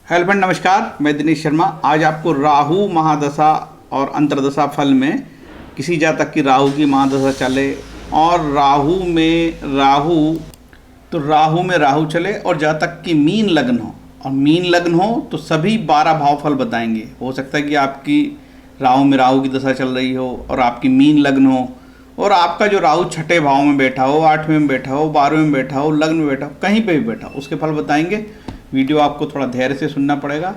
Hello friend, नमस्कार। मैं दिनेश शर्मा आज आपको राहु महादशा और अंतर्दशा फल में किसी जातक की राहु की महादशा चले और राहु में राहु चले और जातक की मीन लग्न हो और मीन लग्न हो तो सभी 12 भाव फल बताएंगे। हो सकता है कि आपकी राहु में राहु की दशा चल रही हो और आपकी मीन लग्न हो और आपका जो राहु छठे भाव में बैठा हो, 8वें में बैठा हो, 12वें में बैठा हो, लग्न में बैठा हो, कहीं पे भी बैठा हो, उसके फल बताएंगे। वीडियो आपको थोड़ा धैर्य से सुनना पड़ेगा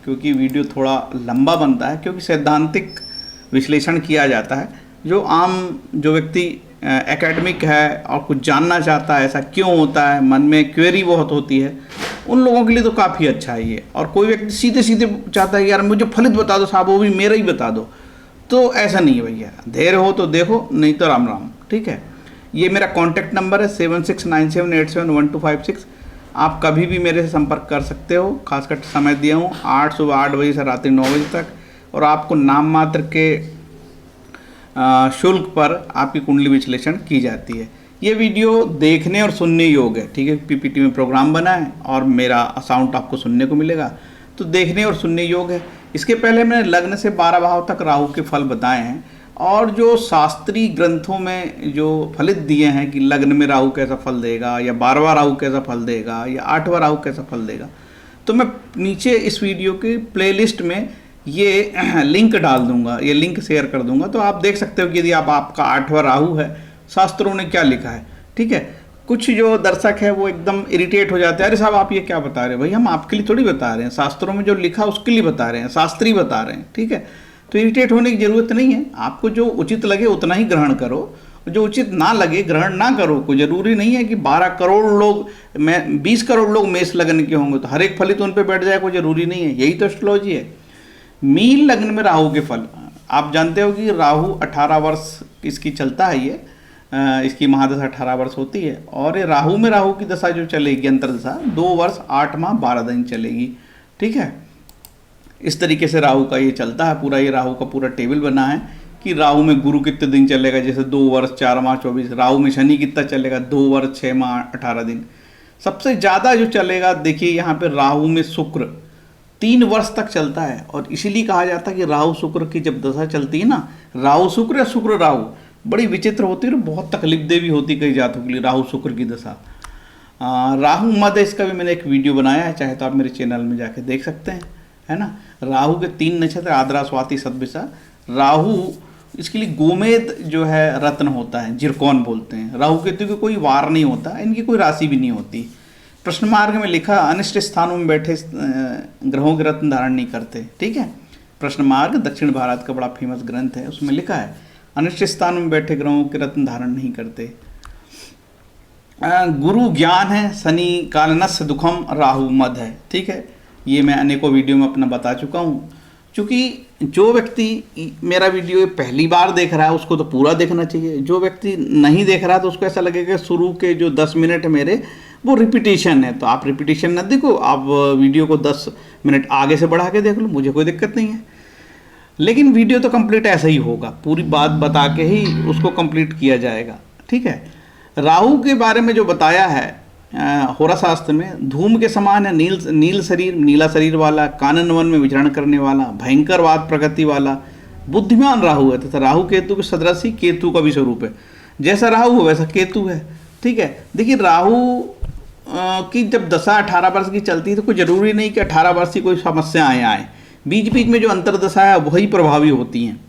क्योंकि वीडियो थोड़ा लंबा बनता है, क्योंकि सैद्धांतिक विश्लेषण किया जाता है। जो व्यक्ति एकेडमिक है और कुछ जानना चाहता है ऐसा क्यों होता है, मन में क्वेरी बहुत होती है, उन लोगों के लिए तो काफ़ी अच्छा है ये। और कोई व्यक्ति सीधे सीधे चाहता है कि यार मुझे फलित बता दो साहब, वो भी मेरा ही बता दो, तो ऐसा नहीं है भैया। धैर्य हो तो देखो, नहीं तो राम राम। ठीक है, ये मेरा कॉन्टैक्ट नंबर है 7697871256। आप कभी भी मेरे से संपर्क कर सकते हो। खासकर समय दिया हूँ सुबह 8 बजे से रात्रि 9 बजे तक, और आपको नाम मात्र के शुल्क पर आपकी कुंडली विश्लेषण की जाती है। ये वीडियो देखने और सुनने योग्य है। ठीक है, पीपीटी में प्रोग्राम बना है और मेरा साउंड आपको सुनने को मिलेगा, तो देखने और सुनने योग्य है। इसके पहले मैंने लग्न से 12 भाव तक राहु के फल बताए हैं और जो शास्त्रीय ग्रंथों में जो फलित दिए हैं कि लग्न में राहु कैसा फल देगा, या 12वां राहु कैसा फल देगा, या 8वां राहु कैसा फल देगा, तो मैं नीचे इस वीडियो की प्लेलिस्ट में ये लिंक डाल दूंगा, ये लिंक शेयर कर दूंगा, तो आप देख सकते हो कि यदि आपका 8वां राहु है, शास्त्रों ने क्या लिखा है। ठीक है, कुछ जो दर्शक है वो एकदम इरिटेट हो जाते हैं, अरे साहब आप ये क्या बता रहे हैं, भाई हम आपके लिए थोड़ी बता रहे हैं, शास्त्रों में जो लिखा उसके लिए बता रहे हैं, शास्त्री बता रहे हैं। ठीक है, तो इरिटेट होने की ज़रूरत नहीं है। आपको जो उचित लगे उतना ही ग्रहण करो, जो उचित ना लगे ग्रहण ना करो। कोई ज़रूरी नहीं है कि 12 करोड़ लोग, 20 करोड़ लोग मेष लग्न के होंगे तो हर एक फलित उन पर बैठ जाए, कोई ज़रूरी नहीं है। यही तो एस्ट्रोलॉजी है। मीन लग्न में राहु के फल, आप जानते हो कि राहु 18 वर्ष इसकी चलता है, ये इसकी महादशा 18 वर्ष होती है, और ये राहु में राहु की दशा जो चलेगी अंतर्दशा 2 वर्ष 8 माह 12 दिन चलेगी। ठीक है, इस तरीके से राहु का ये चलता है पूरा। ये राहु का पूरा टेबल बना है कि राहु में गुरु कितने दिन चलेगा, जैसे 2 वर्ष 4 माह 24। राहु में शनि कितना चलेगा, 2 वर्ष 6 माह 18 दिन। सबसे ज़्यादा जो चलेगा देखिए यहाँ पे राहु में शुक्र 3 वर्ष तक चलता है, और इसीलिए कहा जाता है कि राहु शुक्र की जब दशा चलती है ना, राहु शुक्र या शुक्र राहु, बड़ी विचित्र होती है और बहुत तकलीफ देवी होती कई जातकों के लिए राहु शुक्र की दशा। राहु मध्य, इसका भी मैंने एक वीडियो बनाया है, चाहे तो आप मेरे चैनल में जाके देख सकते हैं, है ना। राहु के 3 नक्षत्र आद्रा स्वाति सतभिषा। राहु इसके लिए गोमेद जो है रत्न होता है, जिरकॉन बोलते हैं। राहु केतु की कोई वार नहीं होता, इनकी कोई राशि भी नहीं होती। प्रश्न मार्ग में लिखा अनिष्ट स्थानों में बैठे ग्रहों के रत्न धारण नहीं करते। ठीक है, प्रश्न मार्ग दक्षिण भारत का बड़ा फेमस ग्रंथ है, उसमें लिखा है अनिष्ट स्थान में बैठे ग्रहों के रत्न धारण नहीं करते। गुरु ज्ञान है, शनि कालनस्य दुखम, राहु मद है। ठीक है, ये मैं अनेकों वीडियो में अपना बता चुका हूँ। क्योंकि जो व्यक्ति मेरा वीडियो पहली बार देख रहा है उसको तो पूरा देखना चाहिए, जो व्यक्ति नहीं देख रहा है तो उसको ऐसा लगेगा शुरू के जो 10 मिनट है मेरे वो रिपीटिशन है। तो आप रिपीटिशन ना देखो, आप वीडियो को 10 मिनट आगे से बढ़ा के देख लो, मुझे कोई दिक्कत नहीं है। लेकिन वीडियो तो कंप्लीट ऐसा ही होगा, पूरी बात बता के ही उसको कंप्लीट किया जाएगा। ठीक है, राहु के बारे में जो बताया है होरा शास्त्र में, धूम के समान है, नीला शरीर वाला, कानन वन में विचरण करने वाला, भयंकरवाद प्रकृति वाला, बुद्धिमान राहु है तथा राहु केतु के सदृश ही केतु का भी स्वरूप है। जैसा राहु है वैसा केतु है। ठीक है, देखिए राहु की जब दशा 18 वर्ष की चलती है तो कोई ज़रूरी नहीं कि 18 वर्ष की कोई समस्याएं आए, बीच बीच में जो अंतर्दशा है वही प्रभावी होती हैं।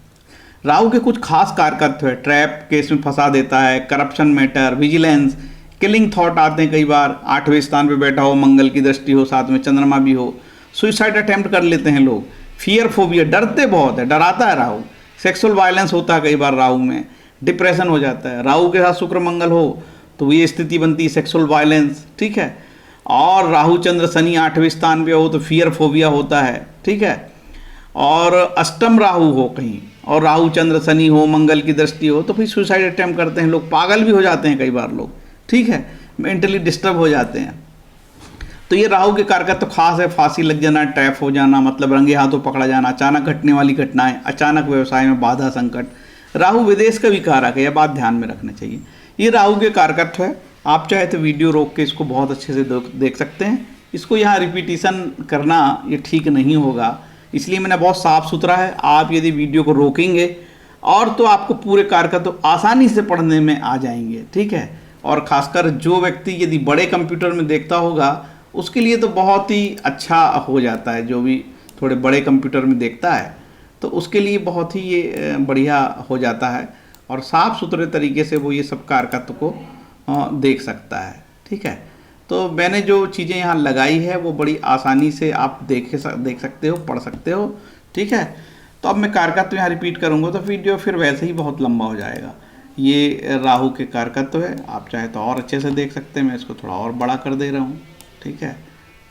राहु के कुछ खास कारकत्व है, ट्रैप केस में फंसा देता है, corruption matter, vigilance, killing thought आते हैं कई बार। 8वें स्थान पे बैठा हो, मंगल की दृष्टि हो, साथ में चंद्रमा भी हो, सुइसाइड अटेम्प्ट कर लेते हैं लोग, फियर फोबिया, डरते बहुत है, डराता है राहु, सेक्सुअल वायलेंस होता है कई बार राहु में, डिप्रेशन हो जाता है। राहु के साथ शुक्र मंगल हो तो ये स्थिति बनती है सेक्सुअल वायलेंस। ठीक है, और राहु चंद्र शनि 8वें स्थान पे हो तो फियर फोबिया होता है। ठीक है, और अष्टम राहु हो कहीं और राहु चंद्र शनि हो, मंगल की दृष्टि हो तो फिर सुसाइड अटेम्प्ट करते हैं लोग, पागल भी हो जाते हैं कई बार लोग। ठीक है, मेंटली डिस्टर्ब हो जाते हैं। तो ये राहु के कारक तो खास है, फांसी लग जाना, ट्रैप हो जाना, मतलब रंगे हाथों पकड़ा जाना, अचानक घटने वाली घटनाएं, अचानक व्यवसाय में बाधा संकट। राहु विदेश का भी कारक है, यह बात ध्यान में रखना चाहिए। ये राहु के कारकत्व है। आप चाहे तो वीडियो रोक के इसको बहुत अच्छे से देख सकते हैं। इसको यहाँ रिपीटिशन करना ये ठीक नहीं होगा, इसलिए मैंने बहुत साफ सुथरा है। आप यदि वीडियो को रोकेंगे और तो आपको पूरे कारक तो आसानी से पढ़ने में आ जाएंगे, ठीक है। और ख़ासकर जो व्यक्ति यदि बड़े कंप्यूटर में देखता होगा उसके लिए तो बहुत ही अच्छा हो जाता है, जो भी थोड़े बड़े कंप्यूटर में देखता है तो उसके लिए बहुत ही ये बढ़िया हो जाता है और साफ़ सुथरे तरीके से वो ये सब कारकत्व को देख सकता है, ठीक है। तो मैंने जो चीज़ें यहाँ लगाई है वो बड़ी आसानी से आप देख सकते हो, पढ़ सकते हो, ठीक है। तो अब मैं कारकत्व यहाँ रिपीट करूँगा तो वीडियो फिर वैसे ही बहुत लंबा हो जाएगा। ये राहु के कारकत्व है, आप चाहे तो और अच्छे से देख सकते हैं, मैं इसको थोड़ा और बड़ा कर दे रहा हूँ, ठीक है।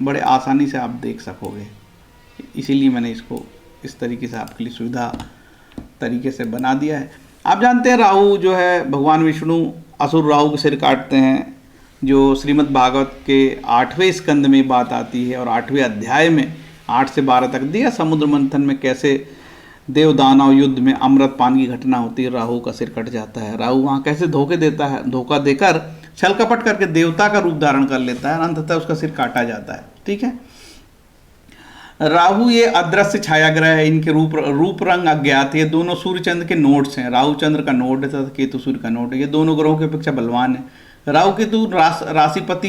बड़े आसानी से आप देख सकोगे, इसीलिए मैंने इसको इस तरीके से आपके लिए सुविधा तरीके से बना दिया है। आप जानते हैं राहु जो है भगवान विष्णु असुर राहु के सिर काटते हैं, जो श्रीमद् भागवत के 8वें स्कंद में बात आती है और 8वें अध्याय में 8 से 12 तक दिया समुद्र मंथन में कैसे देव दानव युद्ध में अमृत पान की घटना होती है, राहु का सिर कट जाता है। राहु वहाँ कैसे धोखे देता है, धोखा देकर छल कपट करके देवता का रूप धारण कर लेता है और अंततः उसका सिर काटा जाता है, ठीक है। राहु ये अदृश्य छाया ग्रह है, इनके रूप रंग अज्ञात है। ये दोनों सूर्य चंद्र के नोड्स हैं, राहु चंद्र का नोड है तथा केतु सूर्य का नोड है। ये दोनों ग्रहों की अपेक्षा बलवान है। राहु केतु राशिपति,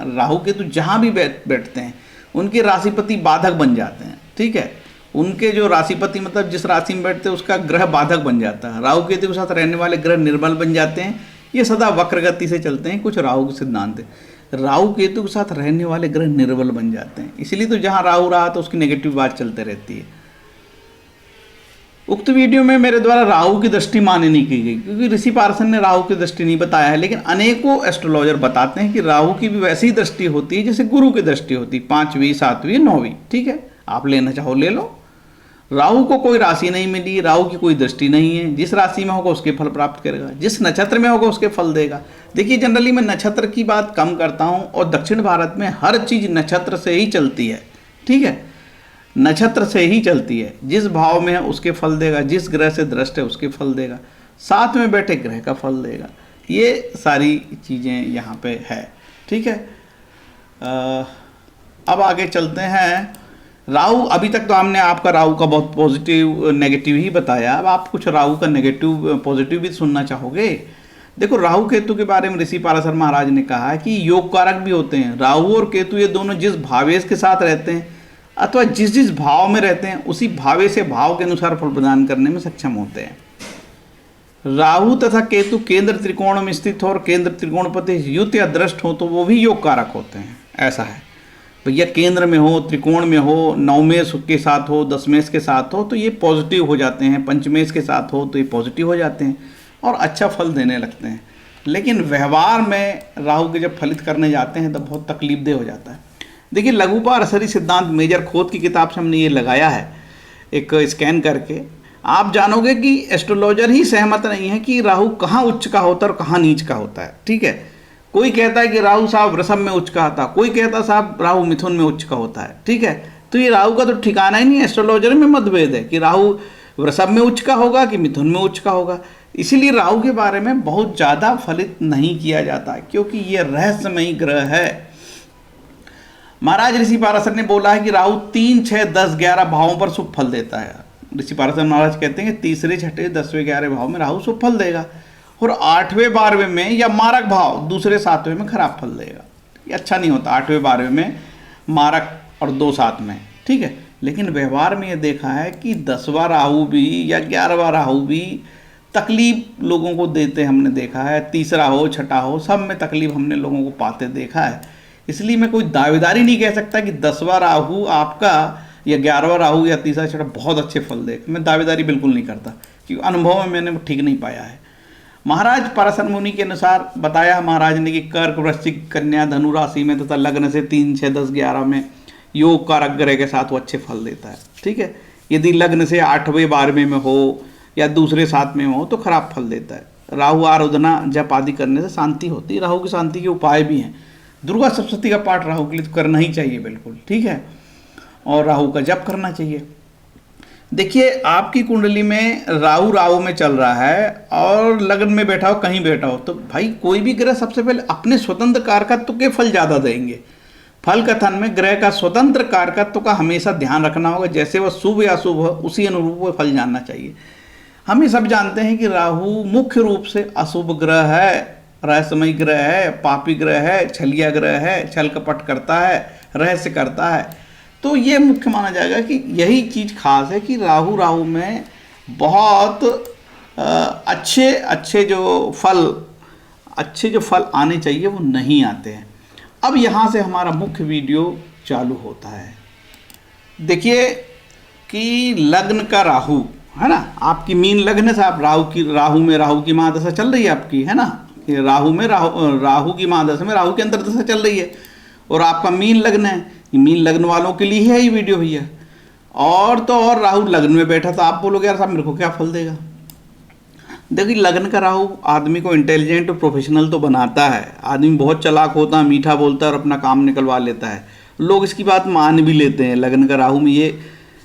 राहु केतु जहाँ भी बैठते हैं उनके राशिपति बाधक बन जाते हैं, ठीक है। उनके जो राशिपति मतलब जिस राशि में बैठते हैं उसका ग्रह बाधक बन जाता है। राहु केतु के साथ रहने वाले ग्रह निर्बल बन जाते हैं, ये सदा वक्र गति से चलते हैं, कुछ राहु के सिद्धांत है। राहु केतु के साथ रहने वाले ग्रह निर्बल बन जाते हैं, इसीलिए तो जहाँ राहु रहा तो उसकी नेगेटिव बात चलते रहती है। उक्त वीडियो में मेरे द्वारा राहु की दृष्टि मान्य नहीं की गई, क्योंकि ऋषि पार्सन ने राहु की दृष्टि नहीं बताया है, लेकिन अनेकों एस्ट्रोलॉजर बताते हैं कि राहु की भी वैसी ही दृष्टि होती है जैसे गुरु की दृष्टि होती है, 5वीं 7वीं 9वीं, ठीक है। आप लेना चाहो ले लो। राहु को कोई राशि नहीं मिली, राहु की कोई दृष्टि नहीं है, जिस राशि में होगा उसके फल प्राप्त करेगा, जिस नक्षत्र में होगा उसके फल देगा। देखिए जनरली मैं नक्षत्र की बात कम करता हूँ और दक्षिण भारत में हर चीज़ नक्षत्र से ही चलती है, ठीक है। नक्षत्र से ही चलती है, जिस भाव में है उसके फल देगा, जिस ग्रह से दृष्ट है उसके फल देगा, साथ में बैठे ग्रह का फल देगा। ये सारी चीज़ें यहाँ पे है, ठीक है। अब आगे चलते हैं। राहु, अभी तक तो हमने आपका राहु का बहुत पॉजिटिव नेगेटिव ही बताया, अब आप कुछ राहु का नेगेटिव पॉजिटिव भी सुनना चाहोगे। देखो राहु केतु के बारे में ऋषि पाराशर महाराज ने कहा है कि योग कारक भी होते हैं। राहु और केतु ये दोनों जिस भावेश के साथ रहते हैं अथवा जिस जिस भाव में रहते हैं उसी भावे से भाव के अनुसार फल प्रदान करने में सक्षम होते हैं। राहु तथा केतु केंद्र त्रिकोण में स्थित हो और केंद्र त्रिकोणपति युत या दृष्ट हो तो वो भी योग कारक होते हैं, ऐसा है भैया। केंद्र में हो, त्रिकोण में हो, नवमेश के साथ हो, दसमेश के साथ हो तो ये पॉजिटिव हो जाते हैं, पंचमेश के साथ हो तो ये पॉजिटिव हो जाते हैं और अच्छा फल देने लगते हैं। लेकिन व्यवहार में राहु के जब फलित करने जाते हैं तो बहुत तकलीफदेह हो जाता है। देखिए लघुपारसरी सिद्धांत मेजर खोत की किताब से हमने ये लगाया है एक स्कैन करके। आप जानोगे कि एस्ट्रोलॉजर ही सहमत नहीं है कि राहु कहाँ उच्च का होता है और कहाँ नीच का होता है, ठीक है। कोई कहता है कि राहु साहब वृषभ में उच्च का होता, कोई कहता है साहब राहु मिथुन में उच्च का होता है, ठीक है। तो ये राहु का तो ठिकाना ही नहीं है, एस्ट्रोलॉजर में मतभेद है कि राहु वृषभ में उच्च का होगा कि मिथुन में उच्च का होगा। इसीलिए राहु के बारे में बहुत ज़्यादा फलित नहीं किया जाता क्योंकि ये रहस्यमयी ग्रह है। महाराज ऋषि पाराशर ने बोला है कि राहु 3, 6, 10, 11 भावों पर शुभ फल देता है। ऋषि पाराशर महाराज कहते हैं कि तीसरे, छठे, 10वें, 11वें भाव में राहु शुभ फल देगा और 8वें, 12वें में या मारक भाव दूसरे 7वें में खराब फल देगा। ये अच्छा नहीं होता 8वें, 12वें में मारक और 2 7 में, ठीक है। लेकिन व्यवहार में ये देखा है कि 10वां राहु भी या 11वां राहु भी तकलीफ लोगों को देते हमने देखा है। तीसरा हो, छठा हो, सब में तकलीफ हमने लोगों को पाते देखा है। इसलिए मैं कोई दावेदारी नहीं कह सकता कि 10वां राहु आपका या 11वां राहु या तीसरा छठा बहुत अच्छे फल दे। मैं दावेदारी बिल्कुल नहीं करता क्योंकि अनुभव में मैंने ठीक नहीं पाया है। महाराज पराशर मुनि के अनुसार बताया महाराज ने कि कर्क, वृश्चिक, कन्या, धनु राशि में तथा लग्न से 3, 6, 10, 11 में योग कारक ग्रह के साथ वो अच्छे फल देता है, ठीक है। यदि लग्न से 8वें, 12वें में हो या दूसरे 7 में हो तो खराब फल देता है। राहु आराधना जप आदि करने से शांति होती है। राहु की शांति के उपाय भी हैं। दुर्गा सप्तशती का पाठ राहु के लिए तो करना ही चाहिए बिल्कुल, ठीक है। और राहु का जप करना चाहिए। देखिए आपकी कुंडली में राहु में चल रहा है और लग्न में बैठा हो, कहीं बैठा हो, तो भाई कोई भी ग्रह सबसे पहले अपने स्वतंत्र कारकत्व के फल ज़्यादा देंगे। फल कथन में ग्रह का स्वतंत्र कारकत्व का हमेशा ध्यान रखना होगा। जैसे वह शुभ या अशुभ हो उसी अनुरूप वह फल जानना चाहिए। हम ये सब जानते हैं कि राहु मुख्य रूप से अशुभ ग्रह है, रहस्यमयी ग्रह है, पापी ग्रह है, छलिया ग्रह है, छल कपट करता है, रहस्य करता है। तो ये मुख्य माना जाएगा कि यही चीज़ खास है कि राहु में बहुत अच्छे जो फल आने चाहिए वो नहीं आते हैं। अब यहाँ से हमारा मुख्य वीडियो चालू होता है। देखिए कि लग्न का राहु है ना, आपकी मीन लग्न से आप राहु की महादशा चल रही है आपकी, है ना, कि राहु की महादशा में राहु की अंतर्दशा चल रही है और आपका मीन लग्न है। मीन लग्न वालों के लिए है ये वीडियो भैया। और राहु लग्न में बैठा तो आप बोलोगे यार साहब मेरे को क्या फल देगा। देखिए लग्न का राहु आदमी को इंटेलिजेंट और प्रोफेशनल तो बनाता है, आदमी बहुत चालाक होता है, मीठा बोलता है और अपना काम निकलवा लेता है, लोग इसकी बात मान भी लेते हैं। लग्न का राहु में ये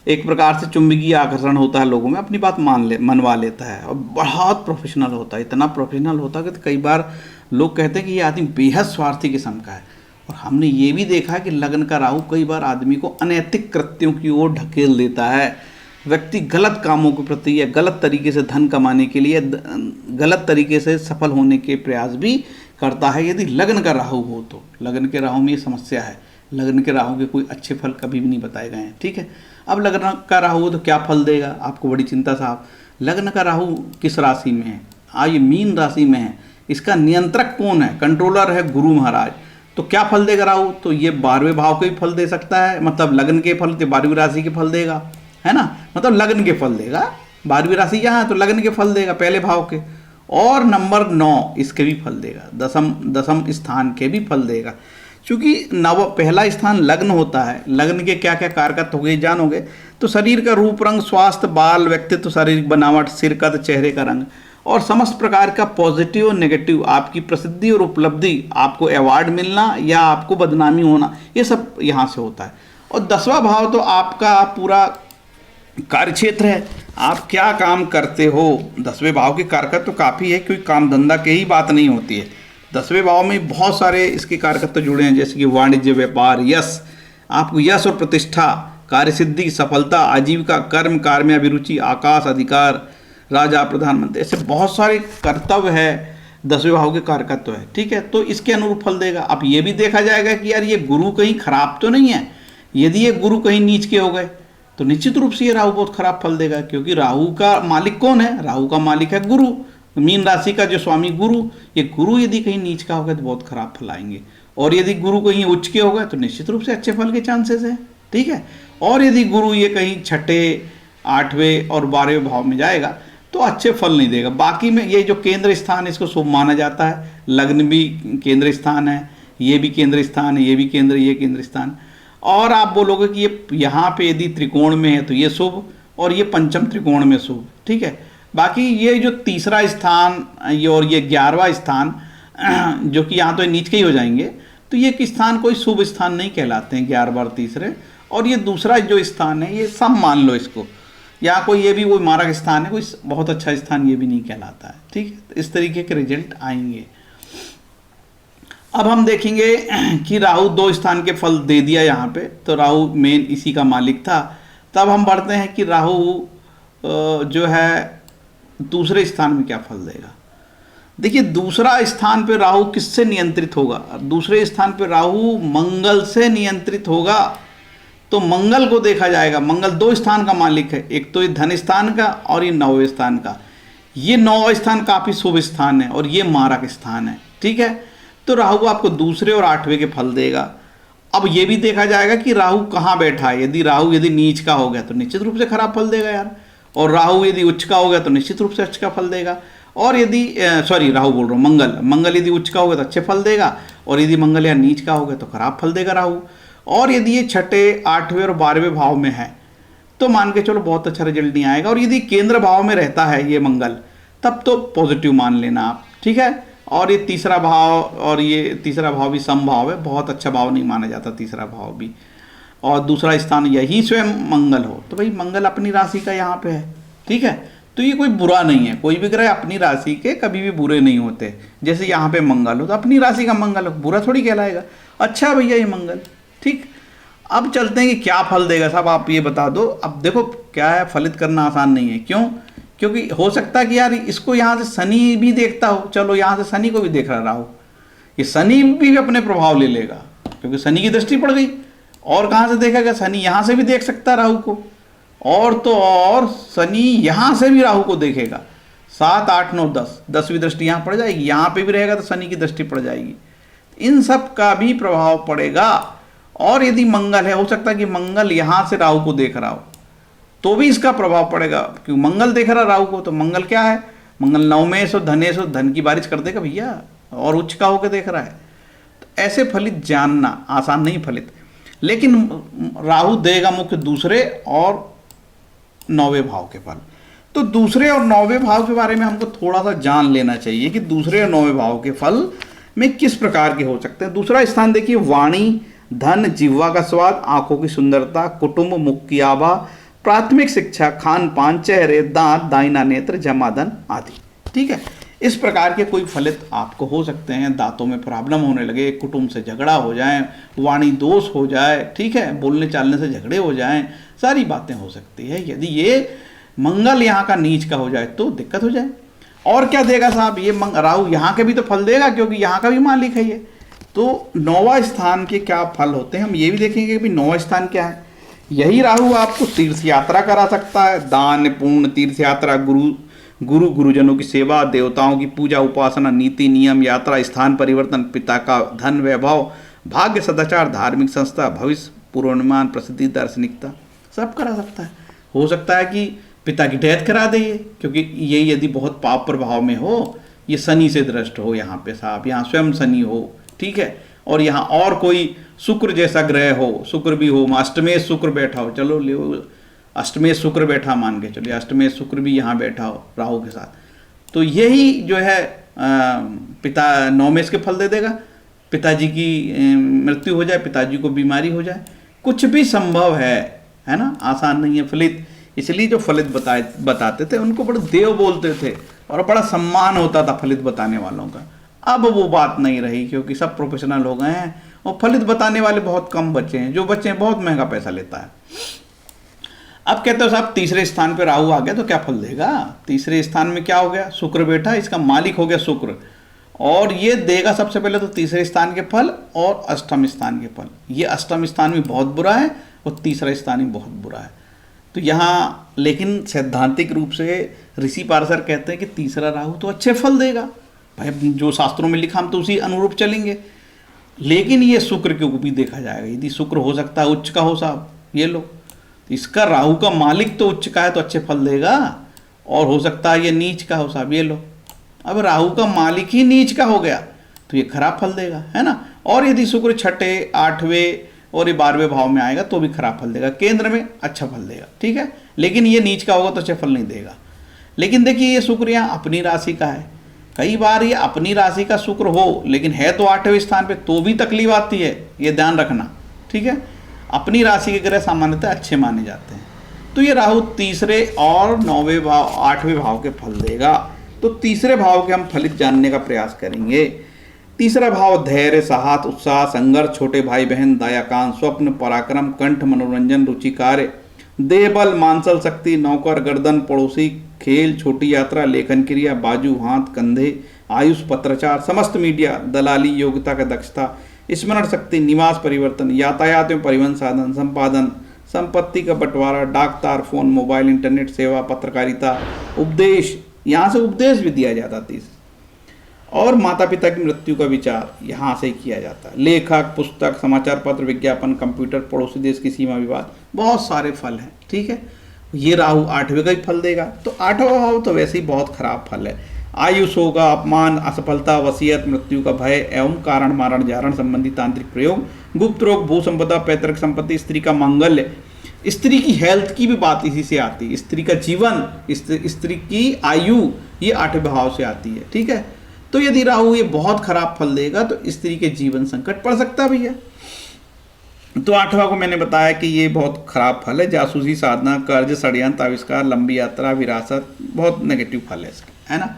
एक प्रकार से चुंबकीय आकर्षण होता है, लोगों में अपनी बात मनवा लेता है और बहुत प्रोफेशनल होता है। इतना प्रोफेशनल होता है कि कई बार लोग कहते हैं कि ये आदमी बेहद स्वार्थी किस्म का है। और हमने ये भी देखा है कि लग्न का राहु कई बार आदमी को अनैतिक कृत्यों की ओर ढकेल देता है। व्यक्ति गलत कामों के प्रति या गलत तरीके से धन कमाने के लिए गलत तरीके से सफल होने के प्रयास भी करता है। यदि लग्न का राहु हो तो लग्न के राहु में ये समस्या है। लग्न के राहु के कोई अच्छे फल कभी भी नहीं बताए गए हैं, ठीक है। अब लग्न का राहु हो तो क्या फल देगा, आपको बड़ी चिंता साहब। लग्न का राहु किस राशि में है? ये मीन राशि में है। इसका नियंत्रक कौन है? कंट्रोलर है गुरु महाराज। तो क्या फल देगा राहु? तो ये 12वें भाव के भी फल दे सकता है, मतलब लग्न के फल, 12वीं राशि के फल देगा, है ना, मतलब लग्न के फल देगा। 12वीं राशि यहाँ है तो लग्न के फल देगा, पहले भाव के। और नंबर 9 इसके भी फल देगा, दसम स्थान के भी फल देगा। क्योंकि पहला स्थान लग्न होता है। लग्न के क्या क्या कारकत्व हो गए जानोगे तो शरीर का रूप रंग, स्वास्थ्य, बाल, व्यक्तित्व, शारीरिक बनावट, सिर कद, चेहरे का रंग और समस्त प्रकार का पॉजिटिव और नेगेटिव, आपकी प्रसिद्धि और उपलब्धि, आपको अवार्ड मिलना या आपको बदनामी होना, ये सब यहाँ से होता है। और 10वां भाव तो आपका पूरा कार्यक्षेत्र है, आप क्या काम करते हो। 10वें भाव के कारकत्व तो काफ़ी है, क्योंकि काम धंधा के ही बात नहीं होती है। 10वें भाव में बहुत सारे इसके कारकत्व जुड़े हैं, जैसे कि वाणिज्य, व्यापार, यश, आपको यश और प्रतिष्ठा, कार्यसिद्धि, सफलता, आजीविका, कर्म, कार्याभिरुचि, आकाश, अधिकार, राजा, प्रधानमंत्री, ऐसे बहुत सारे कर्तव्य है 10वें भाव के कारकत्व है, ठीक है। तो इसके अनुरूप फल देगा। अब ये भी देखा जाएगा कि यार ये गुरु कहीं खराब तो नहीं है। यदि ये गुरु कहीं नीच के हो गए तो निश्चित रूप से ये राहु बहुत खराब फल देगा, क्योंकि राहु का मालिक कौन है? राहु का मालिक है गुरु, मीन राशि का जो स्वामी गुरु। ये गुरु यदि कहीं नीच का होगा तो बहुत खराब फल आएंगे। और यदि गुरु कहीं उच्च के होगा तो निश्चित रूप से अच्छे फल के चांसेस है, ठीक है। और यदि गुरु ये कहीं 6ठे, 8वें और 12वें भाव में जाएगा तो अच्छे फल नहीं देगा। बाकी में ये जो केंद्र स्थान, इसको शुभ माना जाता है। लग्न भी केंद्र स्थान है, ये भी केंद्र स्थान है, ये भी ये केंद्र स्थान। और आप बोलोगे कि ये यहाँ पे यदि त्रिकोण में है तो ये शुभ, और ये पंचम त्रिकोण में शुभ, ठीक है। बाकी ये जो तीसरा स्थान और ये 11वां स्थान जो कि यहाँ तो नीच के ही हो जाएंगे, तो ये स्थान कोई शुभ स्थान नहीं कहलाते हैं, 11 बार तीसरे। और ये दूसरा जो स्थान है ये सब मान लो इसको, या कोई ये भी कोई मारक स्थान है, कोई बहुत अच्छा स्थान ये भी नहीं कहलाता है, ठीक है। इस तरीके के रिजल्ट आएंगे। अब हम देखेंगे कि राहु 2 स्थान के फल दे दिया यहाँ पे, तो राहु मेन इसी का मालिक था। तब हम बढ़ते हैं कि राहु जो है दूसरे स्थान में क्या फल देगा। देखिए दूसरा स्थान पे राहु किससे नियंत्रित होगा? दूसरे स्थान पे राहु मंगल से नियंत्रित होगा। तो मंगल को देखा जाएगा। मंगल 2 स्थान का मालिक है, एक तो ये धन स्थान का और ये 9वें स्थान का। ये 9वां स्थान काफ़ी शुभ स्थान है और ये मारक स्थान है, ठीक है। तो राहु आपको दूसरे और 8वें के फल देगा। अब ये भी देखा जाएगा कि राहु कहाँ बैठा है। यदि राहु यदि नीच का हो गया तो निश्चित रूप से खराब फल देगा यार, और राहु यदि उच्च का हो गया तो निश्चित रूप से अच्छ का फल देगा। और यदि राहु बोल रहा हूँ, मंगल यदि उच्च का हो गया तो अच्छे फल देगा, और यदि मंगल या नीच का हो गया तो खराब फल देगा राहु। और यदि ये 6ठे, 8वें और 12वें भाव में है तो मान के चलो बहुत अच्छा रिजल्ट नहीं आएगा। और यदि केंद्र भाव में रहता है ये मंगल, तब तो पॉजिटिव मान लेना आप, ठीक है। और ये तीसरा भाव, और ये तीसरा भाव भी समभाव है, बहुत अच्छा भाव नहीं माना जाता तीसरा भाव भी। और दूसरा स्थान यही स्वयं मंगल हो तो भाई मंगल अपनी राशि का यहाँ पे है, ठीक है। तो ये कोई बुरा नहीं है, कोई भी ग्रह अपनी राशि के कभी भी बुरे नहीं होते। जैसे यहाँ पे मंगल हो तो अपनी राशि का मंगल हो, बुरा थोड़ी कहलाएगा, अच्छा भैया ये मंगल, ठीक। अब चलते हैं कि क्या फल देगा साहब, आप ये बता दो। अब देखो क्या है, फलित करना आसान नहीं है। क्यों? क्योंकि हो सकता है कि यार इसको यहाँ से शनि भी देखता हो, चलो यहाँ से शनि को भी देख रहा राहु, ये शनि भी अपने प्रभाव ले लेगा क्योंकि शनि की दृष्टि पड़ गई। और कहाँ से देखेगा? शनि यहाँ से भी देख सकता है राहु को, और तो और शनि यहाँ से भी राहु को देखेगा। 7, 8, 9, 10, 10वीं दृष्टि यहाँ पड़ जाएगी, यहाँ पे भी रहेगा तो शनि की दृष्टि पड़ जाएगी। इन सब का भी प्रभाव पड़ेगा। और यदि मंगल है, हो सकता है कि मंगल यहाँ से राहु को देख रहा हो तो भी इसका प्रभाव पड़ेगा, क्योंकि मंगल देख रहा राहु को। तो मंगल क्या है? मंगल नवमेश और धनेश और धन की बारिश कर देगा भैया, और उच्च का होकर देख रहा है। तो ऐसे फलित जानना आसान नहीं फलित, लेकिन राहु देगा मुख्य दूसरे और 9वें भाव के फल। तो दूसरे और 9वें भाव के बारे में हमको थोड़ा सा जान लेना चाहिए कि दूसरे और 9वें भाव के फल में किस प्रकार के हो सकते हैं। दूसरा स्थान देखिए, वाणी, धन, जिह्वा का स्वाद, आंखों की सुंदरता, कुटुंब, मुख की आभा, प्राथमिक शिक्षा, खान पान, चेहरे, दांत, दाहिना नेत्र, जमाधन आदि। ठीक है, इस प्रकार के कोई फलित आपको हो सकते हैं। दांतों में प्रॉब्लम होने लगे, कुटुंब से झगड़ा हो जाए, वाणी दोष हो जाए, ठीक है, बोलने चालने से झगड़े हो जाएं, सारी बातें हो सकती है। यदि ये मंगल यहाँ का नीच का हो जाए तो दिक्कत हो जाए। और क्या देगा साहब? ये राहु यहाँ के भी तो फल देगा, क्योंकि यहाँ का भी मालिक है ये। तो 9वां स्थान के क्या फल होते हैं हम ये भी देखेंगे कि 9वां स्थान क्या है। यही राहु आपको तीर्थ यात्रा करा सकता है, दान पुण्य, तीर्थ यात्रा, गुरुजनों की सेवा, देवताओं की पूजा, उपासना, नीति नियम, यात्रा, स्थान परिवर्तन, पिता का धन वैभव, भाग्य, सदाचार, धार्मिक संस्था, भविष्य पूर्वानुमान, प्रसिद्धि, दार्शनिकता, सब करा सकता है। हो सकता है कि पिता की डेथ करा दे, क्योंकि ये यदि बहुत पाप प्रभाव में हो, ये शनि से दृष्ट हो यहाँ पे साहब, यहाँ स्वयं शनि हो, ठीक है, और यहाँ और कोई शुक्र जैसा ग्रह हो, शुक्र भी हो, अष्टमेश शुक्र बैठा हो, चलो ले अष्टमेश शुक्र बैठा मान के चलिए, अष्टमेश शुक्र भी यहाँ बैठा हो राहु के साथ, तो यही जो है पिता 9मेश के फल दे देगा। पिताजी की मृत्यु हो जाए, पिताजी को बीमारी हो जाए, कुछ भी संभव है ना, आसान नहीं है फलित। इसलिए जो फलित बताते थे उनको बड़े देव बोलते थे और बड़ा सम्मान होता था फलित बताने वालों का। अब वो बात नहीं रही, क्योंकि सब प्रोफेशनल हो गए हैं और फलित बताने वाले बहुत कम बच्चे हैं, जो बच्चे हैं बहुत महंगा पैसा लेता है। अब कहते हो साहब तीसरे स्थान पे राहु आ गया तो क्या फल देगा? तीसरे स्थान में क्या हो गया? शुक्र बैठा, इसका मालिक हो गया शुक्र, और ये देगा सबसे पहले तो तीसरे स्थान के फल और अष्टम स्थान के फल। ये अष्टम स्थान भी बहुत बुरा है और तीसरा स्थान भी बहुत बुरा है। तो यहाँ लेकिन सैद्धांतिक रूप से ऋषि पारशर कहते हैं कि तीसरा राहु तो अच्छे फल देगा भाई, जो शास्त्रों में लिखा हम तो उसी अनुरूप चलेंगे। लेकिन ये शुक्र के ऊपर भी देखा जाएगा, यदि शुक्र हो सकता है उच्च का हो साहब, ये लो, इसका राहु का मालिक तो उच्च का है तो अच्छे फल देगा, और हो सकता है ये नीच का हो साहब, ये लो। अब राहु का मालिक ही नीच का हो गया तो ये खराब फल देगा, है ना। और यदि शुक्र 6ठे, 8वें और ये 12वें भाव में आएगा तो भी खराब फल देगा, केंद्र में अच्छा फल देगा, ठीक है। लेकिन ये नीच का होगा तो अच्छे फल नहीं देगा। लेकिन देखिए ये शुक्र यहाँ अपनी राशि का है, कई बार ये अपनी राशि का शुक्र हो लेकिन है तो 8वें स्थान पे तो भी तकलीफ आती है, ये ध्यान रखना, ठीक है। अपनी राशि के ग्रह सामान्यतः अच्छे माने जाते हैं। तो ये राहु तीसरे और 9वें भाव 8वें भाव के फल देगा। तो तीसरे भाव के हम फलित जानने का प्रयास करेंगे। तीसरा भाव धैर्य, साहस, उत्साह, संघर्ष, छोटे भाई बहन, दयाकांत, स्वप्न, पराक्रम, कंठ, मनोरंजन, रुचि, कार्य, देह बल, मांसल शक्ति, नौकर, गर्दन, पड़ोसी, खेल, छोटी यात्रा, लेखन क्रिया, बाजू, हाथ, कंधे, आयुष, पत्राचार, समस्त मीडिया, दलाली, योग्यता का दक्षता, स्मरण शक्ति, निवास परिवर्तन, यातायात एवं परिवहन साधन, संपादन, संपत्ति का बंटवारा, डाक तार, फोन, मोबाइल, इंटरनेट सेवा, पत्रकारिता, उपदेश, यहाँ से उपदेश भी दिया जाता है, और माता पिता की मृत्यु का विचार यहाँ से किया जाता है। लेखक, पुस्तक, समाचार पत्र, विज्ञापन, कंप्यूटर, पड़ोसी देश की सीमा विवाद, बहुत सारे फल हैं, ठीक है। ये राहु 8वें का ही फल देगा। तो 8वां भाव तो वैसे ही बहुत खराब फल है। आयुष होगा, अपमान, असफलता, वसीयत, मृत्यु का भय एवं कारण मारण जारण संबंधी तांत्रिक प्रयोग, गुप्त रोग, भू संपदा, पैतृक संपत्ति, स्त्री का मांगल्य, स्त्री की हेल्थ की भी बात इसी से आती है, स्त्री का जीवन, स्त्री की आयु, ये 8वें भाव से आती है, ठीक है। तो यदि राहु ये बहुत खराब फल देगा तो स्त्री के जीवन संकट पड़ सकता है भैया। तो 8वां को मैंने बताया कि ये बहुत खराब फल है, जासूसी, साधना, कर्ज, षड्यंत्र, आविष्कार, लंबी यात्रा, विरासत, बहुत नेगेटिव फल है इसके, है ना।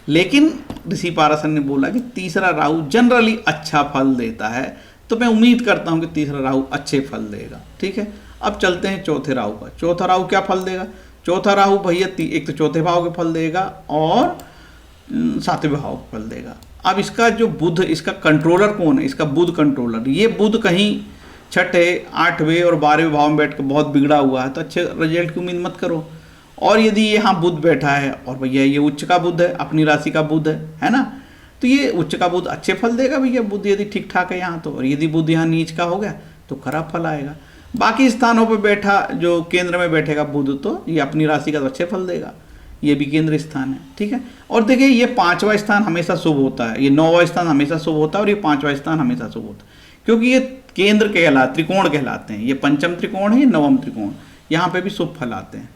लेकिन ऋषि पारशर ने बोला कि तीसरा राहु जनरली अच्छा फल देता है। तो मैं उम्मीद करता हूँ कि तीसरा राहु अच्छे फल देगा। ठीक है, अब चलते हैं चौथे राहु पर। चौथा राहु क्या फल देगा? चौथा राहु भैया एक तो चौथे भाव के फल देगा और सातवें भाव के फल देगा। अब इसका जो बुध, इसका कंट्रोलर कौन है? इसका बुध कंट्रोलर। ये बुध कहीं छठे, आठवें और 12वें भाव में बैठ के बहुत बिगड़ा हुआ है तो अच्छे रिजल्ट की उम्मीद मत करो। और यदि यहाँ बुध बैठा है और भैया ये उच्च का बुध है, अपनी राशि का बुध है ना, तो ये उच्च का बुध अच्छे फल देगा भैया। बुध यदि ठीक ठाक है यहाँ तो, और यदि बुध यहाँ नीच का हो गया तो खराब फल आएगा। बाकी स्थानों पर बैठा जो केंद्र में बैठेगा बुध तो ये अपनी राशि का तो अच्छे फल देगा, ये भी केंद्र स्थान है। ठीक है, और देखिए ये 5वां स्थान हमेशा शुभ होता है, ये 9वां स्थान हमेशा शुभ होता है और ये 5वां स्थान हमेशा शुभ होता है, क्योंकि ये केंद्र त्रिकोण कहलाते हैं। ये पंचम त्रिकोण है, ये नवम त्रिकोण, यहाँ पे भी शुभ फल आते हैं।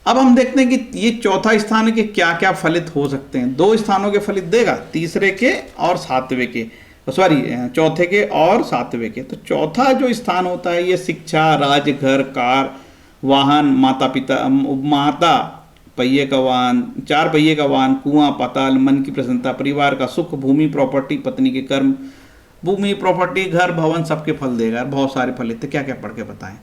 अब हम देखते हैं कि ये चौथा स्थान के क्या क्या फलित हो सकते हैं। 2 स्थानों के फलित देगा, तीसरे के और सातवें के, सॉरी चौथे के और सातवें के। तो चौथा जो स्थान होता है ये शिक्षा, राज, घर, कार, वाहन, माता पिता, माता पहिए का वाहन, 4 पहिए का वाहन, कुआं, पाताल, मन की प्रसन्नता, परिवार का सुख, भूमि प्रॉपर्टी, पत्नी के कर्म, भूमि प्रॉपर्टी, घर, भवन सबके फल देगा। बहुत सारे फल देते, क्या क्या पढ़ के बताएं।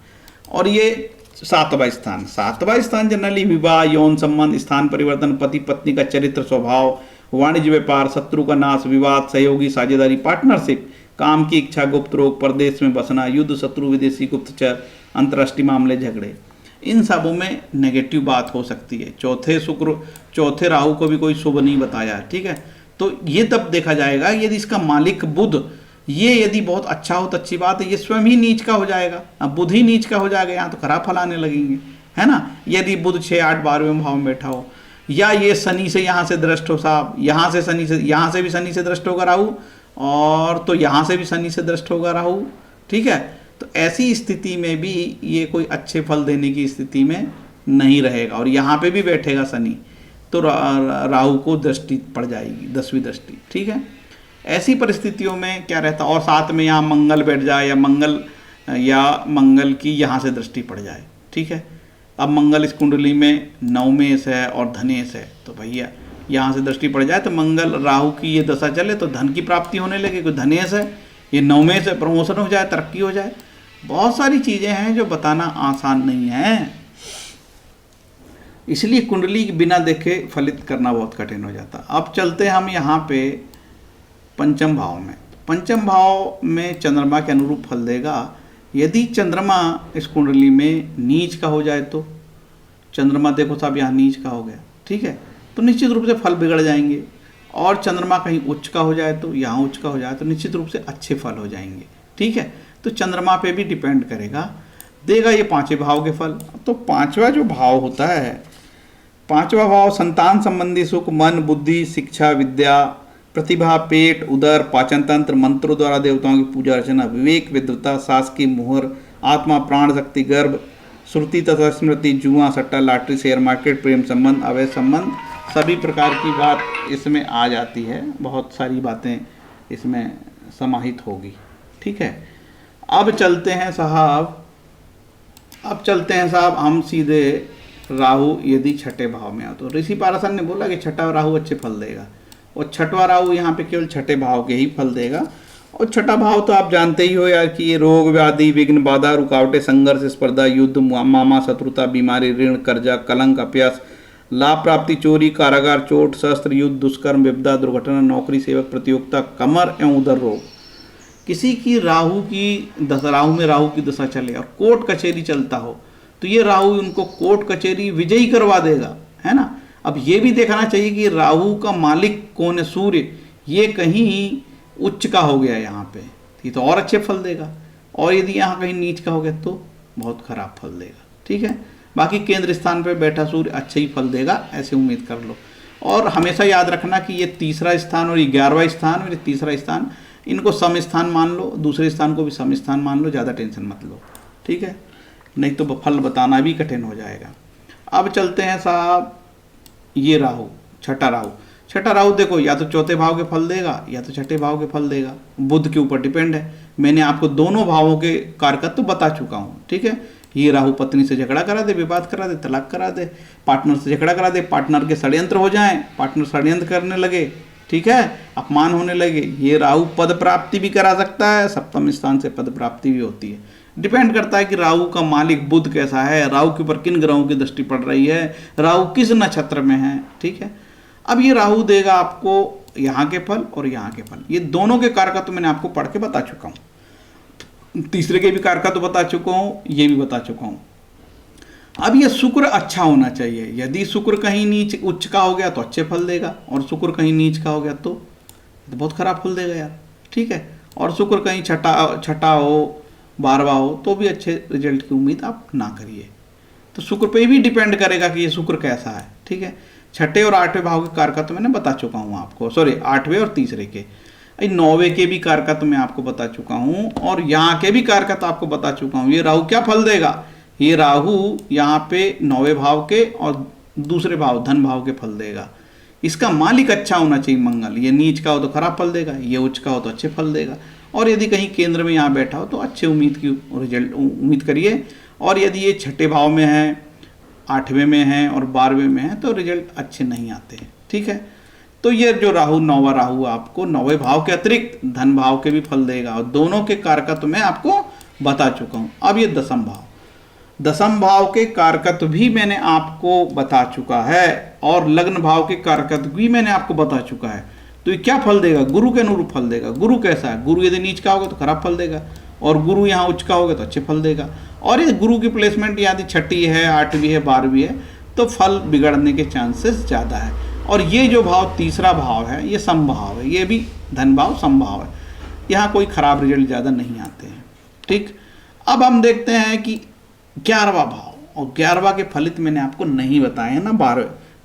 और ये 7वां स्थान, 7वां स्थान जनरली विवाह, यौन संबंध, स्थान परिवर्तन, पति पत्नी का चरित्र स्वभाव, वाणिज्य व्यापार, शत्रु का नाश, विवाद, सहयोगी, साझेदारी, पार्टनरशिप, काम की इच्छा, गुप्त रोग, परदेश में बसना, युद्ध, शत्रु, विदेशी, गुप्तचर, अंतर्राष्ट्रीय मामले, झगड़े, इन सबों में नेगेटिव बात हो सकती है। चौथे राहु को भी कोई शुभ नहीं बताया है। ठीक है, तो ये तब देखा जाएगा यदि इसका मालिक बुध ये यदि बहुत अच्छा हो तो अच्छी बात है, ये स्वयं ही नीच का हो जाएगा। अब बुध ही नीच का हो जाएगा, यहाँ तो खराब फल आने लगेंगे, है ना। यदि बुध 6, 8, 12वें भाव में बैठा हो, या ये शनि से यहाँ से दृष्ट हो साहब, यहाँ से भी शनि से दृष्ट होगा राहु, और तो यहाँ से भी शनि से दृष्ट होगा राहु। ठीक है, तो ऐसी स्थिति में भी ये कोई अच्छे फल देने की स्थिति में नहीं रहेगा। और यहाँ पे भी बैठेगा शनि तो राहु को दृष्टि पड़ जाएगी, 10वीं दृष्टि। ठीक है, ऐसी परिस्थितियों में क्या रहता, और साथ में यहाँ मंगल बैठ जाए या मंगल की यहाँ से दृष्टि पड़ जाए। ठीक है, अब मंगल इस कुंडली में नवमेश है और धनेश है, तो भैया यहाँ से दृष्टि पड़ जाए तो मंगल राहु की ये दशा चले तो धन की प्राप्ति होने लगे। कोई धनेश है, ये नवमेश है, प्रमोशन हो जाए, तरक्की हो जाए। बहुत सारी चीज़ें हैं जो बताना आसान नहीं है, इसलिए कुंडली बिना देखे फलित करना बहुत कठिन हो जाता। अब चलते हैं हम यहाँ पे पंचम भाव में। पंचम भाव में चंद्रमा के अनुरूप फल देगा। यदि चंद्रमा इस कुंडली में नीच का हो जाए तो, चंद्रमा देखो साहब यहाँ नीच का हो गया, ठीक है, तो निश्चित रूप से फल बिगड़ जाएंगे। और चंद्रमा कहीं उच्च का हो जाए तो, यहाँ उच्च का हो जाए तो निश्चित रूप से अच्छे फल हो जाएंगे। ठीक है, तो चंद्रमा पे भी डिपेंड करेगा, देगा ये 5वें भाव के फल। तो 5वां जो भाव होता है, 5वां भाव संतान संबंधी सुख, मन, बुद्धि, शिक्षा, विद्या, प्रतिभा, पेट, उदर, पाचन तंत्र, मंत्रों द्वारा देवताओं की पूजा अर्चना, विवेक, विद्वता, सास की मुहर, आत्मा, प्राण शक्ति, गर्भ, श्रुति तथा स्मृति, जुआ, सट्टा, लॉटरी, शेयर मार्केट, प्रेम संबंध, अवैध संबंध, सभी प्रकार की बात इसमें आ जाती है। बहुत सारी बातें इसमें समाहित होगी। ठीक है, अब चलते हैं साहब हम सीधे राहु यदि छठे भाव में हो तो ऋषि पाराशर ने बोला कि छठा राहु अच्छे फल देगा, और छठवां राहु यहाँ पे केवल छठे भाव के ही फल देगा। और छठा भाव तो आप जानते ही हो यार कि ये रोग, व्याधि, विघ्न, बाधा, रुकावटें, संघर्ष, स्पर्धा, युद्ध, मामा, शत्रुता, बीमारी, ऋण, कर्जा, कलंक, अपयश, लाभ प्राप्ति, चोरी, कारागार, चोट, शस्त्र, युद्ध, दुष्कर्म, विपदा, दुर्घटना, नौकरी, सेवक, प्रतियोगिता, कमर एवं उदर रोग। किसी की राहु में राहु की दशा चले और कोर्ट कचहरी चलता हो तो ये राहु उनको कोर्ट कचहरी विजयी करवा देगा, है ना। अब ये भी देखना चाहिए कि राहु का मालिक कौन है, सूर्य, ये कहीं उच्च का हो गया यहाँ पे, ये तो और अच्छे फल देगा। और यदि यहाँ कहीं नीच का हो गया तो बहुत खराब फल देगा। ठीक है, बाकी केंद्र स्थान पे बैठा सूर्य अच्छे ही फल देगा, ऐसे उम्मीद कर लो। और हमेशा याद रखना कि ये तीसरा स्थान और ये 11वां स्थान और ये तीसरा स्थान, इनको सम स्थान मान लो, दूसरे स्थान को भी सम स्थान मान लो, ज़्यादा टेंशन मत लो। ठीक है, नहीं तो फल बताना भी कठिन हो जाएगा। अब चलते हैं साहब ये राहु, छठा राहु देखो या तो चौथे भाव के फल देगा या तो छठे भाव के फल देगा, बुध के ऊपर डिपेंड है। मैंने आपको दोनों भावों के कारकत्व तो बता चुका हूँ। ठीक है, ये राहु पत्नी से झगड़ा करा दे, विवाद करा दे, तलाक करा दे, पार्टनर से झगड़ा करा दे, पार्टनर के षड्यंत्र हो जाएं, पार्टनर षड्यंत्र करने लगे, ठीक है, अपमान होने लगे। ये राहु पद प्राप्ति भी करा सकता है, सप्तम स्थान से पद प्राप्ति भी होती है। डिपेंड करता है कि राहु का मालिक बुध कैसा है, राहु के ऊपर किन ग्रहों की दृष्टि पड़ रही है, राहु किस नक्षत्र में है। ठीक है, अब ये राहु देगा आपको यहाँ के फल और यहाँ के फल, ये दोनों के कारक तो मैंने आपको पढ़ के बता चुका हूँ, तीसरे के भी कारक तो बता चुका हूँ, ये भी बता चुका हूँ। अब ये शुक्र अच्छा होना चाहिए। यदि शुक्र कहीं नीच उच्च का हो गया तो अच्छे फल देगा, और शुक्र कहीं नीच का हो गया तो बहुत खराब फल देगा यार। ठीक है, और शुक्र कहीं छठा हो, 12वां हो तो भी अच्छे रिजल्ट की उम्मीद आप ना करिए। तो शुक्र पे भी डिपेंड करेगा कि ये शुक्र कैसा है। ठीक है, छठे और 8वें भाव के कारक तो मैंने बता चुका हूँ आपको, सॉरी 8वें और तीसरे के, 9वें के भी कारक तो मैं आपको बता चुका हूँ, और यहाँ के भी कारक तो आपको बता चुका हूँ। ये राहु क्या फल देगा, ये राहु यहाँ पे 9वें भाव के और दूसरे भाव धन भाव के फल देगा। इसका मालिक अच्छा होना चाहिए मंगल, ये नीच का हो तो खराब फल देगा, ये उच्च का हो तो अच्छे फल देगा, और यदि कहीं केंद्र में यहाँ बैठा हो तो अच्छे उम्मीद की रिजल्ट उम्मीद करिए। और यदि ये छठे भाव में है, 8वें में है और 12वें में है तो रिजल्ट अच्छे नहीं आते हैं। ठीक है, तो ये जो राहु 9वां राहु आपको 9वें भाव के अतिरिक्त धन भाव के भी फल देगा, और दोनों के कारकत्व मैं आपको बता चुका हूँ। अब ये दसम भाव, दसम भाव के कारकत्व भी मैंने आपको बता चुका है, और लग्न भाव के कारकत्व भी मैंने आपको बता चुका है। तो ये क्या फल देगा, गुरु के अनुरूप फल देगा। गुरु कैसा है, गुरु यदि नीच का होगा तो खराब फल देगा, और गुरु यहाँ उच्च का होगा तो अच्छे फल देगा। और ये गुरु की प्लेसमेंट यदि छठी है, 8वीं है, 12वीं है तो फल बिगड़ने के चांसेस ज़्यादा है। और ये जो भाव तीसरा भाव है ये समभाव है, ये भी धन भाव समभाव है, यहाँ कोई खराब रिजल्ट ज़्यादा नहीं आते हैं। ठीक, अब हम देखते हैं कि 11वां भाव, और 11वां के फलित मैंने आपको नहीं बताए हैं ना,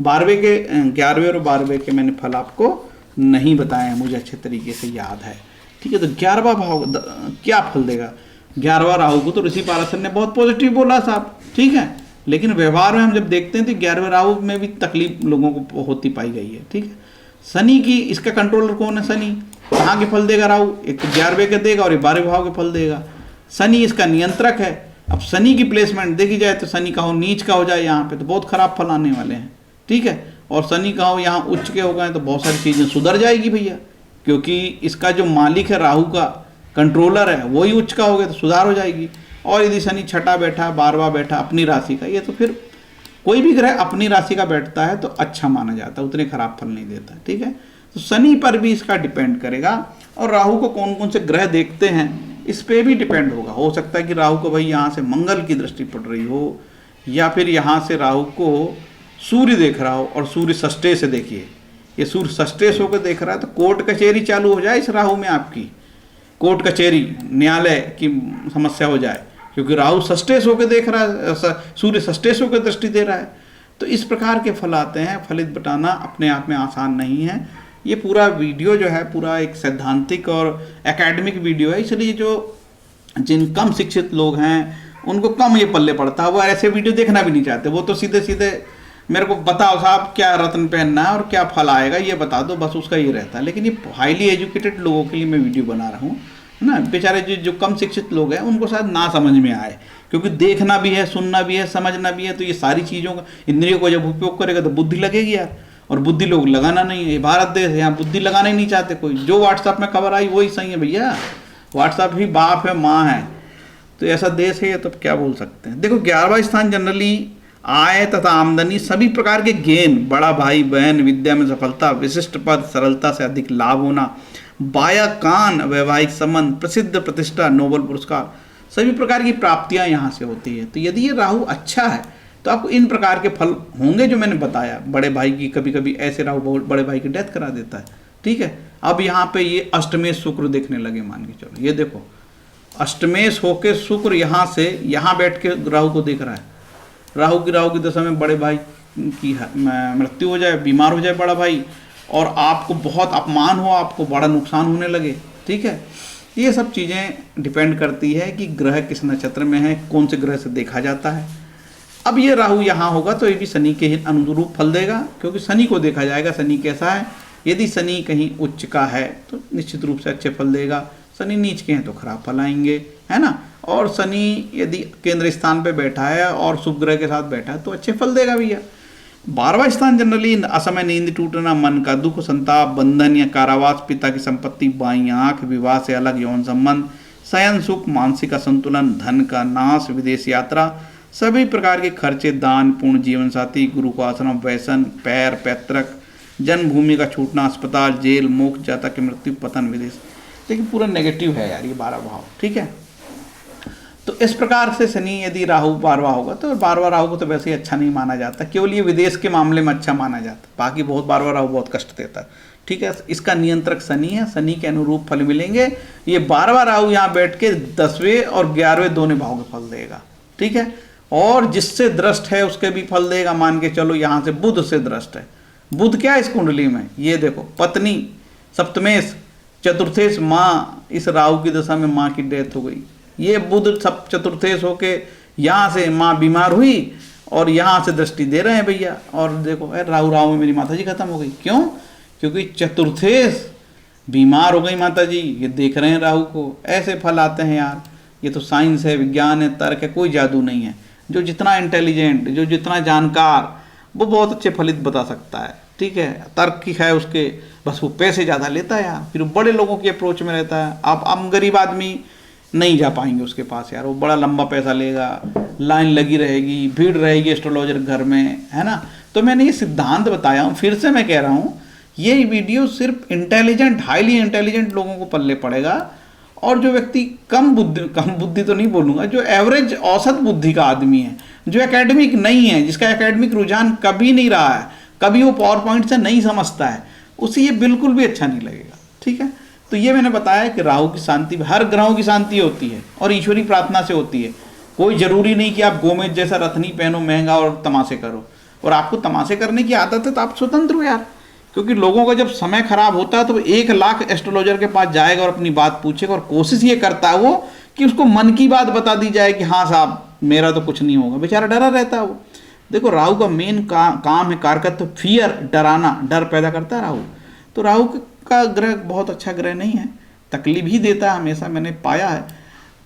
12वें के 11वें और 12वें के मैंने फल आपको नहीं बताए हैं, मुझे अच्छे तरीके से याद है। ठीक है, तो 11वां भाव क्या फल देगा। 11वां राहु को तो ऋषि पाराशर ने बहुत पॉजिटिव बोला साहब, ठीक है, लेकिन व्यवहार में हम जब देखते हैं तो 11वें राहु में भी तकलीफ लोगों को होती पाई गई है। ठीक है, शनि की, इसका कंट्रोलर कौन है, शनि, कहाँ के फल देगा राहु, एक तो 11वें के देगा और 12वें भाव के फल देगा। शनि इसका नियंत्रक है। अब शनि की प्लेसमेंट देखी जाए तो शनि का हो नीच का हो जाए यहाँ पे तो बहुत खराब फल आने वाले हैं। ठीक है, और शनि का हो यहाँ उच्च के हो गए तो बहुत सारी चीज़ें सुधर जाएगी भैया, क्योंकि इसका जो मालिक है राहु का, कंट्रोलर है, वही उच्च का हो गया तो सुधार हो जाएगी। और यदि शनि छठा बैठा, 12वां बैठा अपनी राशि का, ये तो फिर कोई भी ग्रह अपनी राशि का बैठता है तो अच्छा माना जाता है, उतने खराब फल नहीं देता। ठीक है, तो शनि पर भी इसका डिपेंड करेगा, और राहु को कौन कौन से ग्रह देखते हैं इस पे भी डिपेंड होगा। हो सकता है कि राहु को भाई यहाँ से मंगल की दृष्टि पड़ रही हो, या फिर यहाँ से राहु को सूर्य देख रहा हो, और सूर्य षष्ठे से, देखिए ये सूर्य षष्ठे से होकर देख रहा है तो कोर्ट कचहरी चालू हो जाए इस राहु में, आपकी कोर्ट कचहरी न्यायालय की समस्या हो जाए, क्योंकि राहु षष्ठे से होकर देख रहा है, सूर्य षष्ठे से होकर दृष्टि दे रहा है। तो इस प्रकार के फल आते हैं। फलित बताना अपने आप में आसान नहीं है। ये पूरा वीडियो जो है पूरा एक सैद्धांतिक और एकेडमिक वीडियो है, इसलिए जो जिन कम शिक्षित लोग हैं उनको कम ये पल्ले पड़ता है, वो ऐसे वीडियो देखना भी नहीं चाहते। वो तो सीधे सीधे मेरे को बताओ साहब क्या रत्न पहनना है और क्या फल आएगा ये बता दो, बस उसका ये रहता है। लेकिन ये हाईली एजुकेटेड लोगों के लिए मैं वीडियो बना रहा हूँ ना, बेचारे जो कम शिक्षित लोग हैं उनको शायद ना समझ में आए, क्योंकि देखना भी है, सुनना भी है, समझना भी है। तो ये सारी चीज़ों का, इंद्रियों को जब उपयोग करेगा तो बुद्धि लगेगी यार, और बुद्धि लोग लगाना नहीं है। ये भारत देश है, यहाँ बुद्धि लगाना ही नहीं चाहते कोई। जो व्हाट्सएप में खबर आई वही सही है भैया, व्हाट्सएप ही बाप है माँ है, तो ऐसा देश है ये, तो क्या बोल सकते हैं। देखो 11वां स्थान जनरली आय तथा आमदनी, सभी प्रकार के गेन, बड़ा भाई बहन, विद्या में सफलता, विशिष्ट पद, सरलता से अधिक लाभ होना, बाया कान, वैवाहिक संबंध, प्रसिद्ध प्रतिष्ठा, नोबल पुरस्कार, सभी प्रकार की प्राप्तियां यहाँ से होती है। तो यदि ये राहु अच्छा है तो आपको इन प्रकार के फल होंगे जो मैंने बताया। बड़े भाई की, कभी कभी ऐसे राहु बहुत बड़े भाई की डेथ करा देता है। ठीक है, अब यहाँ पे ये अष्टमेश शुक्र देखने लगे, मान के चलो, ये देखो अष्टमेश होके शुक्र यहाँ से यहाँ बैठ के राहु को देख रहा है। राहु की दशा में बड़े भाई की मृत्यु हो जाए, बीमार हो जाए बड़ा भाई, और आपको बहुत अपमान हो, आपको बड़ा नुकसान होने लगे। ठीक है, ये सब चीज़ें डिपेंड करती है कि ग्रह किस नक्षत्र में है, कौन से ग्रह से देखा जाता है। अब ये राहु यहाँ होगा तो ये भी शनि के अनुरूप फल देगा, क्योंकि शनि को देखा जाएगा शनि कैसा है। यदि शनि कहीं उच्च का है तो निश्चित रूप से अच्छे फल देगा, शनि नीच के हैं तो खराब फल आएंगे, है ना। और शनि यदि केंद्र स्थान पे बैठा है और शुभ ग्रह के साथ बैठा है तो अच्छे फल देगा भैया। 12वां स्थान जनरली असमय नींद टूटना, मन का दुख, संताप, बंधन या कारावास, पिता की संपत्ति, बाईं आंख, विवाह से अलग यौन संबंध, शयन सुख, मानसिक असंतुलन, धन का नाश, विदेश यात्रा, सभी प्रकार के खर्चे, दान पुण्य, जीवन साथी, गुरु को आश्रम, व्यसन, पैर, पैतृक, जन्मभूमि का छूटना, अस्पताल, जेल, मोक्ष, जातक की मृत्यु, पतन, विदेश। लेकिन पूरा नेगेटिव है यार ये 12 भाव, ठीक है। तो इस प्रकार से शनि यदि राहु 12वां होगा तो 12वां राहु को तो वैसे ही अच्छा नहीं माना जाता, केवल ये विदेश के मामले में अच्छा माना जाता, बाकी बहुत 12वां राहु बहुत कष्ट देता है, ठीक है। इसका नियंत्रक शनि है, शनि के अनुरूप फल मिलेंगे। ये 12वां राहु यहाँ बैठ के 10वें और 11वें दोनों भाव के फल देगा, ठीक है। और जिससे दृष्ट है उसके भी फल देगा, मान के चलो यहाँ से बुध से दृष्ट है। बुध क्या है इस कुंडली में, ये देखो, पत्नी, सप्तमेश, चतुर्थेश, माँ, इस राहु की दशा में माँ की डेथ हो गई। ये बुध सब चतुर्थेश होके यहाँ से माँ बीमार हुई और यहाँ से दृष्टि दे रहे हैं भैया, और देखो राहु राहु में मेरी माता जी खत्म हो गई। क्यों? क्योंकि चतुर्थेश बीमार हो गई माता जी, ये देख रहे हैं राहु को। ऐसे फल आते हैं यार, ये तो साइंस है, विज्ञान है, तर्क है, कोई जादू नहीं है। जो जितना इंटेलिजेंट, जो जितना जानकार, वो बहुत अच्छे फलित बता सकता है, ठीक है। तर्क की है उसके, बस वो पैसे ज़्यादा लेता है यार, फिर बड़े लोगों की अप्रोच में रहता है। आप हम गरीब आदमी नहीं जा पाएंगे उसके पास यार, वो बड़ा लंबा पैसा लेगा, लाइन लगी रहेगी, भीड़ रहेगी एस्ट्रोलॉजर घर में, है ना। तो मैंने ये सिद्धांत बताया हूँ, फिर से मैं कह रहा हूँ, ये वीडियो सिर्फ इंटेलिजेंट, हाईली इंटेलिजेंट लोगों को पल्ले पड़ेगा। और जो व्यक्ति कम बुद्धि तो नहीं बोलूँगा, जो एवरेज औसत बुद्धि का आदमी है, जो एकेडमिक नहीं है, जिसका एकेडमिक रुझान कभी नहीं रहा है, कभी वो पावर पॉइंट से नहीं समझता है, उसे ये बिल्कुल भी अच्छा नहीं लगेगा, ठीक है। तो ये मैंने बताया कि राहु की शांति, हर ग्रहों की शांति होती है और ईश्वरी प्रार्थना से होती है। कोई ज़रूरी नहीं कि आप गोमेज जैसा रत्नी पहनो महंगा और तमाशे करो, और आपको तमाशे करने की आदत है तो आप स्वतंत्र हो यार। क्योंकि लोगों का जब समय खराब होता है तो 1 लाख एस्ट्रोलॉजर के पास जाएगा और अपनी बात पूछेगा, और कोशिश ये करता है वो कि उसको मन की बात बता दी जाए कि हाँ साहब मेरा तो कुछ नहीं होगा, बेचारा डरा रहता है वो। देखो राहु का मेन काम है कारकत्व, फियर, डराना, डर पैदा करता है राहु। तो राहु का ग्रह बहुत अच्छा ग्रह नहीं है, तकलीफ ही देता है हमेशा, मैंने पाया है।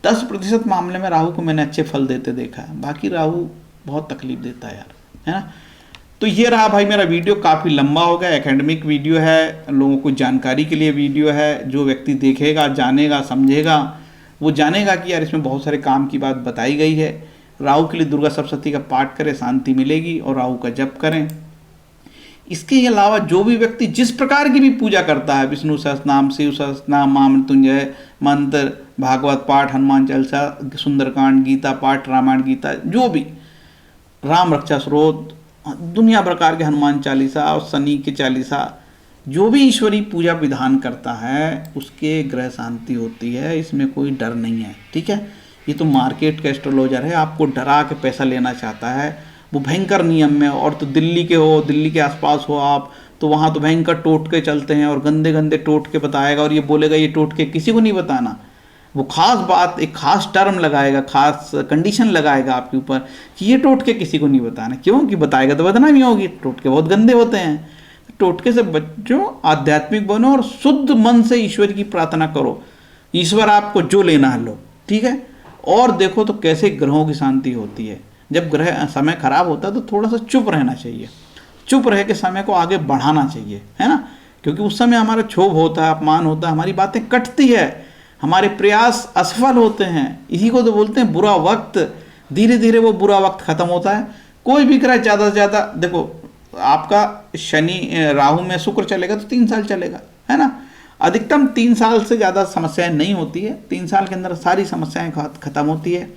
10% मामले में राहु को मैंने अच्छे फल देते देखा है, बाकी राहु बहुत तकलीफ देता है यार, है ना। तो ये रहा भाई मेरा वीडियो, काफ़ी लंबा हो गया, एकेडमिक वीडियो है, लोगों को जानकारी के लिए वीडियो है। जो व्यक्ति देखेगा, जानेगा, समझेगा, वो जानेगा कि यार इसमें बहुत सारे काम की बात बताई गई है। राहु के लिए दुर्गा सप्तशती का पाठ करें, शांति मिलेगी, और राहु का जप करें। इसके अलावा जो भी व्यक्ति जिस प्रकार की भी पूजा करता है, विष्णु सहस्त्रनाम, शिव सहस्त्रनाम, महामृत्युंजय मंत्र, भागवत पाठ, हनुमान चालीसा, सुंदरकांड, गीता पाठ, रामायण गीता, जो भी राम रक्षा स्रोत, दुनिया प्रकार के हनुमान चालीसा और शनि के चालीसा, जो भी ईश्वरी पूजा विधान करता है उसके ग्रह शांति होती है, इसमें कोई डर नहीं है, ठीक है। ये तो मार्केट का एस्ट्रोलॉजर है, आपको डरा के पैसा लेना चाहता है, वो भयंकर नियम में। और तो दिल्ली के हो, दिल्ली के आसपास हो आप, तो वहाँ तो भयंकर टोटके चलते हैं और गंदे गंदे टोटके बताएगा, और ये बोलेगा ये टोटके किसी को नहीं बताना। वो खास बात, एक खास टर्म लगाएगा, खास कंडीशन लगाएगा आपके ऊपर कि ये टोटके किसी को नहीं बताना। क्यों? कि बताएगा तो बदनामी होगी, टोटके बहुत गंदे होते हैं। टोटके से बचो, आध्यात्मिक बनो और शुद्ध मन से ईश्वर की प्रार्थना करो, ईश्वर आपको जो लेना है लो, ठीक है। और देखो तो कैसे ग्रहों की शांति होती है। जब ग्रह समय खराब होता है तो थोड़ा सा चुप रहना चाहिए, चुप रह के समय को आगे बढ़ाना चाहिए, है ना। क्योंकि उस समय हमारा क्षोभ होता है, अपमान होता है, हमारी बातें कटती है, हमारे प्रयास असफल होते हैं। इसी को तो बोलते हैं बुरा वक्त। धीरे धीरे वो बुरा वक्त खत्म होता है। कोई भी ग्रह ज़्यादा से ज़्यादा, देखो आपका शनि राहु में शुक्र चलेगा तो 3 साल चलेगा, है ना। अधिकतम 3 साल से ज़्यादा समस्याएं नहीं होती है, 3 साल के अंदर सारी समस्याएं खत्म होती है,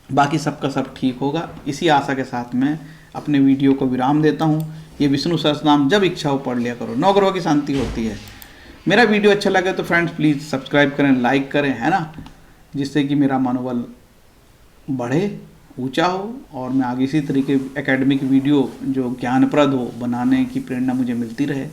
बाकी सबका सब ठीक होगा। इसी आशा के साथ मैं अपने वीडियो को विराम देता हूँ। ये विष्णु सहस्त्रनाम जब इच्छा हो पढ़ लिया करो, 9 ग्रहों की शांति होती है। मेरा वीडियो अच्छा लगे तो फ्रेंड्स प्लीज़ सब्सक्राइब करें, लाइक करें, है ना, जिससे कि मेरा मनोबल बढ़े, ऊंचा हो, और मैं आगे इसी तरीके एकेडमिक वीडियो जो ज्ञानप्रद हो बनाने की प्रेरणा मुझे मिलती रहे।